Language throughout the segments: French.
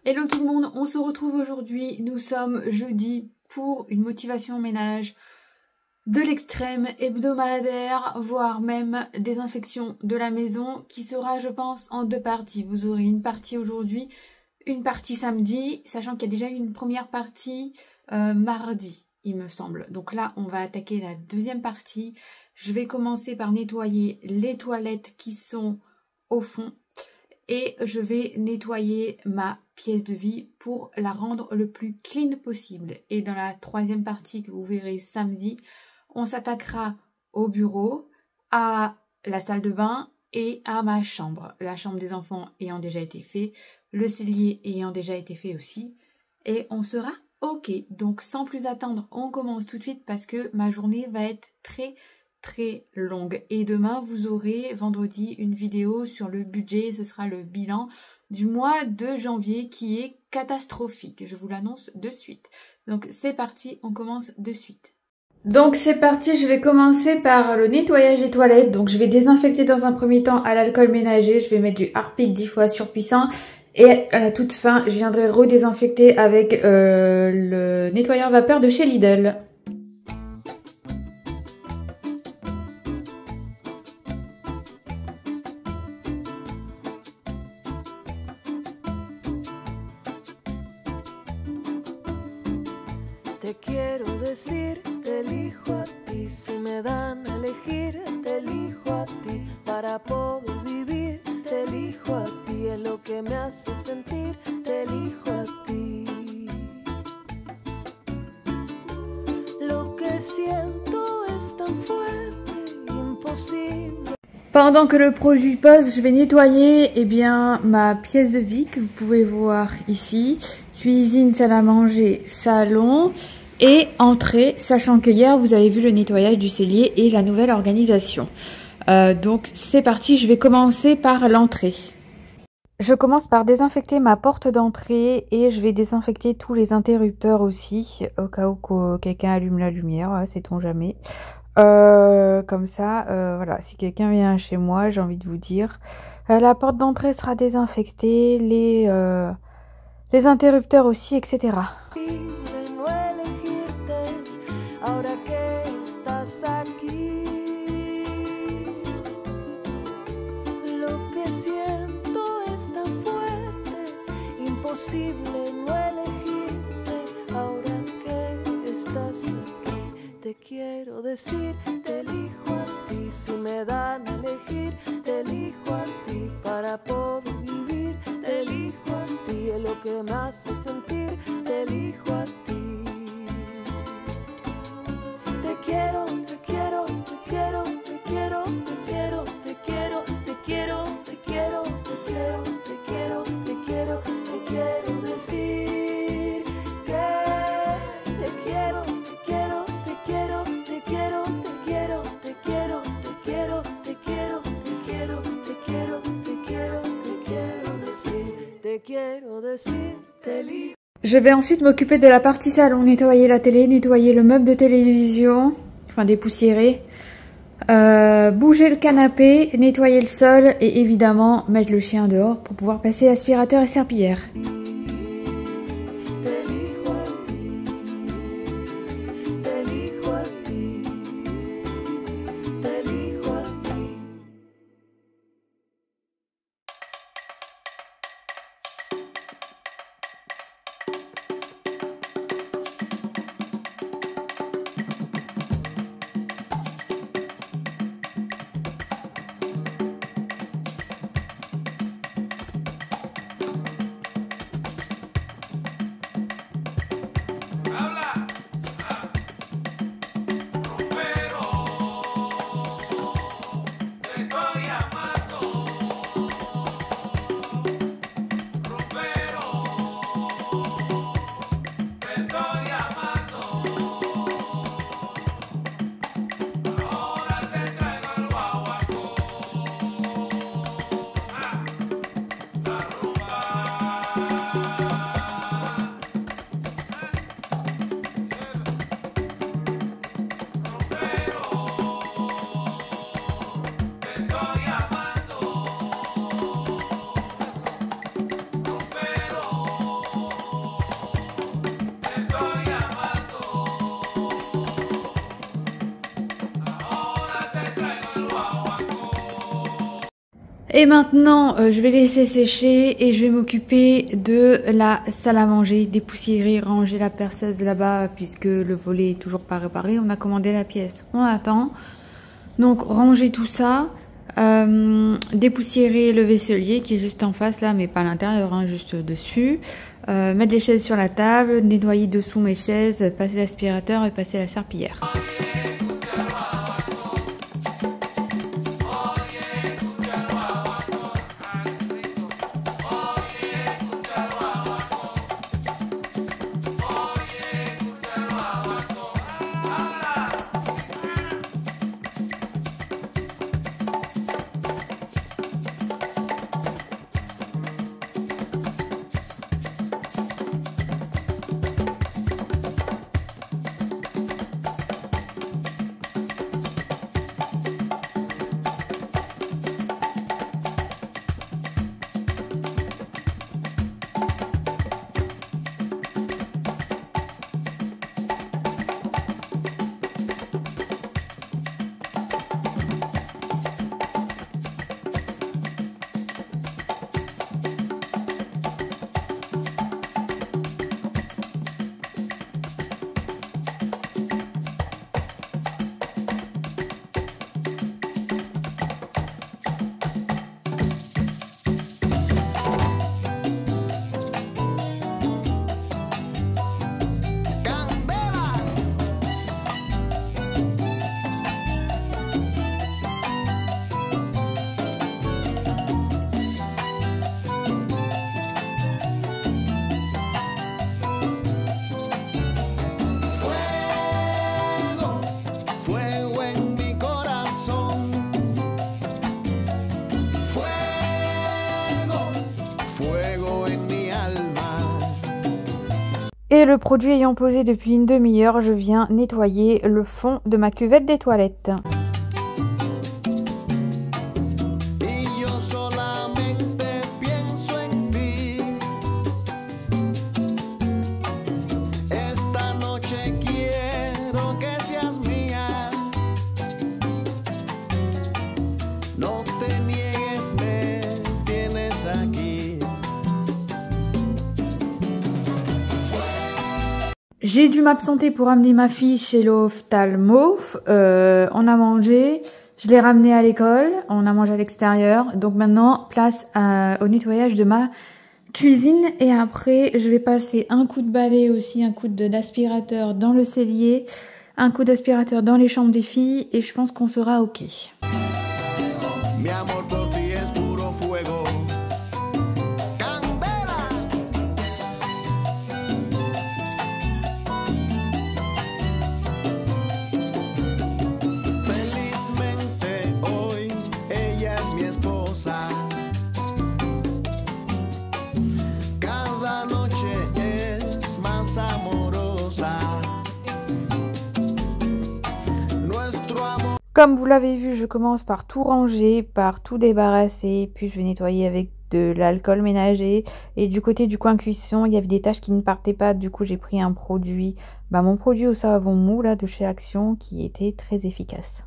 Hello tout le monde, on se retrouve aujourd'hui, nous sommes jeudi pour une motivation ménage de l'extrême hebdomadaire, voire même désinfection de la maison qui sera je pense en deux parties. Vous aurez une partie aujourd'hui, une partie samedi, sachant qu'il y a déjà eu une première partie mardi il me semble. Donc là on va attaquer la deuxième partie. Je vais commencer par nettoyer les toilettes qui sont au fond. Et je vais nettoyer ma pièce de vie pour la rendre le plus clean possible. Et dans la troisième partie que vous verrez samedi, on s'attaquera au bureau, à la salle de bain et à ma chambre. La chambre des enfants ayant déjà été fait, le cellier ayant déjà été fait aussi. Et on sera ok. Donc sans plus attendre, on commence tout de suite parce que ma journée va être très longue. Et demain, vous aurez vendredi une vidéo sur le budget. Ce sera le bilan du mois de janvier qui est catastrophique. Je vous l'annonce de suite. Donc c'est parti, on commence de suite. Donc c'est parti, je vais commencer par le nettoyage des toilettes. Donc je vais désinfecter dans un premier temps à l'alcool ménager. Je vais mettre du Harpic 10 fois surpuissant. Et à la toute fin, je viendrai redésinfecter avec le nettoyeur vapeur de chez Lidl. Te quiero decir, te elijo a ti, si me dan a elegir, te elijo a ti, para poder vivir, te elijo a ti, es lo que me hace sentir, te elijo a ti. Lo que siento es tan fuerte, imposible. Pendant que le produit pose, je vais nettoyer ma pièce de vie que vous pouvez voir ici. Cuisine, salle à manger, salon et entrée, sachant que hier vous avez vu le nettoyage du cellier et la nouvelle organisation. Donc c'est parti, je vais commencer par l'entrée. Je commence par désinfecter ma porte d'entrée et je vais désinfecter tous les interrupteurs aussi, au cas où quelqu'un allume la lumière, sait-on jamais. Comme ça, voilà, si quelqu'un vient chez moi, j'ai envie de vous dire, la porte d'entrée sera désinfectée, les interrupteurs aussi, etc. Te quiero decir, te elijo a ti, si me dan a elegir, te elijo a ti, para poder vivir, te elijo a ti, es lo que me hace sentir, te elijo a ti. Te quiero, te quiero, te quiero, te quiero, te quiero, te quiero, te quiero, te quiero, te quiero, te quiero, te quiero, te quiero decir que te quiero. Je vais ensuite m'occuper de la partie salon, nettoyer la télé, nettoyer le meuble de télévision, enfin dépoussiérer, bouger le canapé, nettoyer le sol et évidemment mettre le chien dehors pour pouvoir passer aspirateur et serpillière. Et maintenant, je vais laisser sécher et je vais m'occuper de la salle à manger, dépoussiérer, ranger la perceuse là-bas puisque le volet est toujours pas réparé. On a commandé la pièce, on attend. Donc ranger tout ça, dépoussiérer le vaisselier qui est juste en face là, mais pas à l'intérieur, hein, juste dessus. Mettre les chaises sur la table, nettoyer dessous mes chaises, passer l'aspirateur et passer la serpillière. Et le produit ayant posé depuis une demi-heure, je viens nettoyer le fond de ma cuvette des toilettes. J'ai dû m'absenter pour amener ma fille chez l'ophtalmo. On a mangé, je l'ai ramenée à l'école, on a mangé à l'extérieur. Donc maintenant, place au nettoyage de ma cuisine. Et après, je vais passer un coup de balai aussi, un coup d'aspirateur dans le cellier, un coup d'aspirateur dans les chambres des filles. Et je pense qu'on sera OK. Mi amor por ti es puro fuego. Comme vous l'avez vu, je commence par tout ranger, par tout débarrasser, puis je vais nettoyer avec de l'alcool ménager. Et du côté du coin cuisson, il y avait des taches qui ne partaient pas, du coup j'ai pris un produit, mon produit au savon mou là de chez Action qui était très efficace.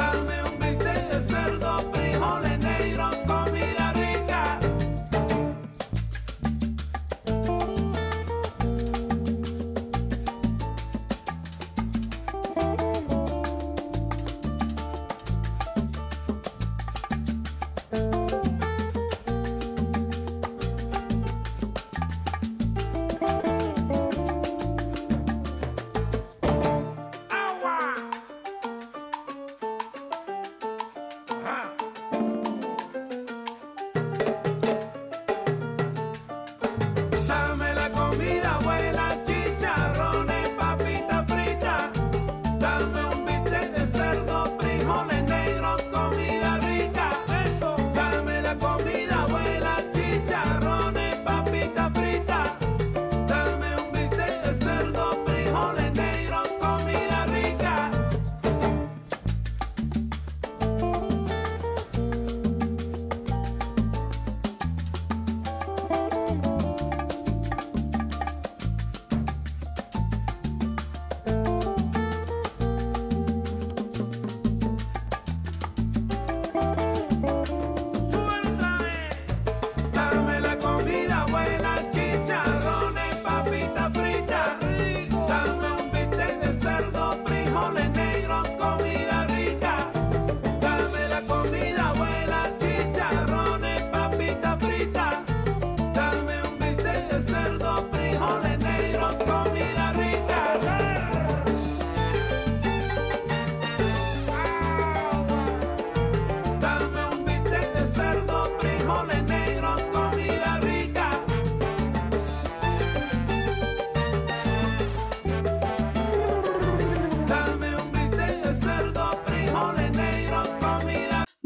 Dame un bistec de cerdo frito.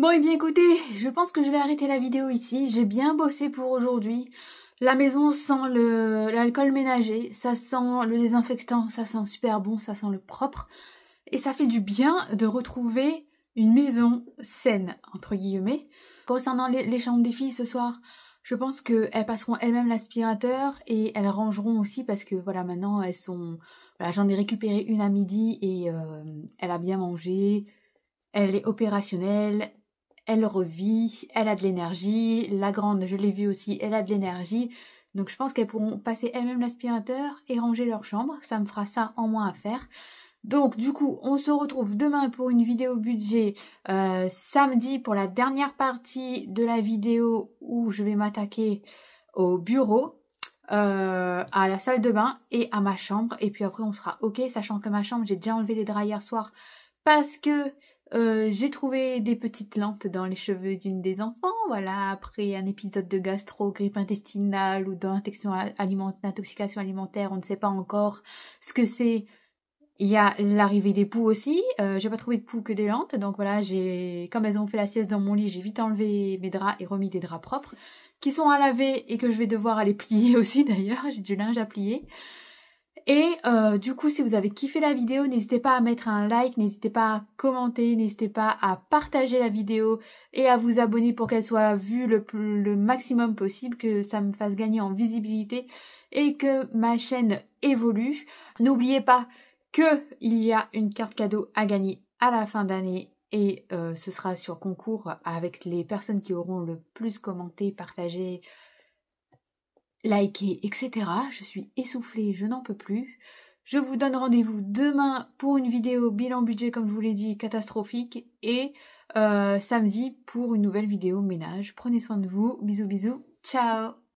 Bon, et bien écoutez, je pense que je vais arrêter la vidéo ici. J'ai bien bossé pour aujourd'hui. La maison sent l'alcool ménager, ça sent le désinfectant, ça sent super bon, ça sent le propre. Et ça fait du bien de retrouver une maison saine, entre guillemets. Concernant les chambres des filles ce soir, je pense qu'elles passeront elles-mêmes l'aspirateur et elles rangeront aussi parce que voilà, maintenant elles sont... Voilà, j'en ai récupéré une à midi et elle a bien mangé, elle est opérationnelle, elle revit, elle a de l'énergie. La grande, je l'ai vue aussi, elle a de l'énergie. Donc je pense qu'elles pourront passer elles-mêmes l'aspirateur et ranger leur chambre. Ça me fera ça en moins à faire. Donc du coup, on se retrouve demain pour une vidéo budget, samedi pour la dernière partie de la vidéo où je vais m'attaquer au bureau, à la salle de bain et à ma chambre. Et puis après on sera ok, sachant que ma chambre, j'ai déjà enlevé les draps hier soir parce que j'ai trouvé des petites lentes dans les cheveux d'une des enfants. Voilà, après un épisode de gastro, grippe intestinale ou d'intoxication alimentaire, on ne sait pas encore ce que c'est. Il y a l'arrivée des poux aussi, j'ai pas trouvé de poux que des lentes, donc voilà, comme elles ont fait la sieste dans mon lit, j'ai vite enlevé mes draps et remis des draps propres, qui sont à laver et que je vais devoir aller plier aussi d'ailleurs, j'ai du linge à plier. Et du coup, si vous avez kiffé la vidéo, n'hésitez pas à mettre un like, n'hésitez pas à commenter, n'hésitez pas à partager la vidéo et à vous abonner pour qu'elle soit vue le maximum possible, que ça me fasse gagner en visibilité et que ma chaîne évolue. N'oubliez pas qu'il y a une carte cadeau à gagner à la fin d'année et ce sera sur concours avec les personnes qui auront le plus commenté, partagé, liker, etc. Je suis essoufflée, je n'en peux plus. Je vous donne rendez-vous demain pour une vidéo bilan budget, comme je vous l'ai dit, catastrophique, et samedi pour une nouvelle vidéo ménage. Prenez soin de vous, bisous bisous, ciao.